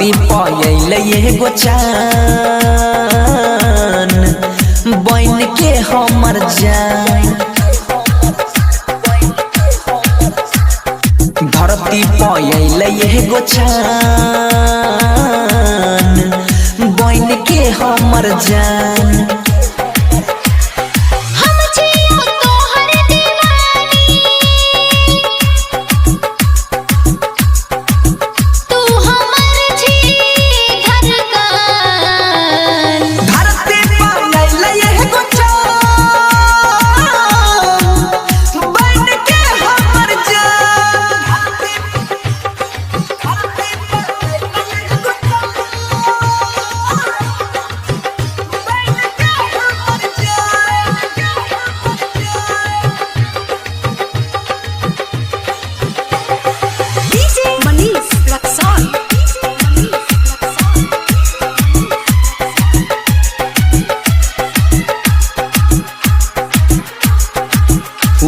धरती पयल एगो चान बन के हमर जान। धरती पयल एगो चान बन के हमर जान।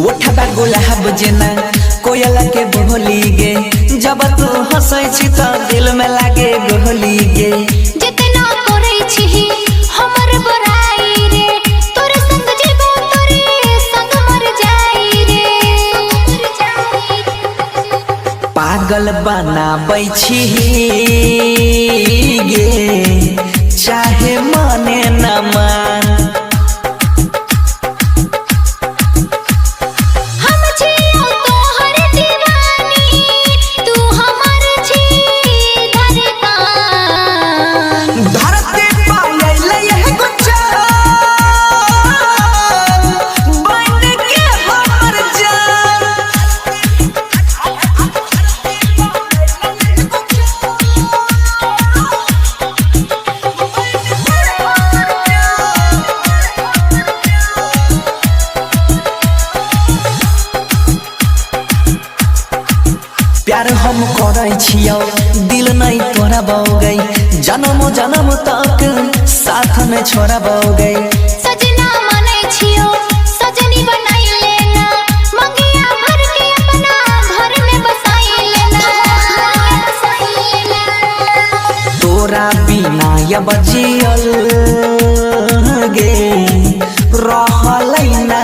उठबा गुलाब जेना कोयला के बोली गे, जब तू हंसै छी त दिल में लागे गोली गे। जितना करै छी हमर बड़ाई रे, तोरे संग जेबो तोरे संग मर जाई रे। पागल बनाबै छी गे चाहे माने न मान। प्यार हम करै छियौ दिल नहीं तोड़बौगे, जन्म जन्म तक साथ में छोड़बौगे। सजना मानै छियौ सजनी बनाई लेना, मंगिया भर के अपना घर में बसाई लेना। तोरा बिना अब जियल गे रहलै ना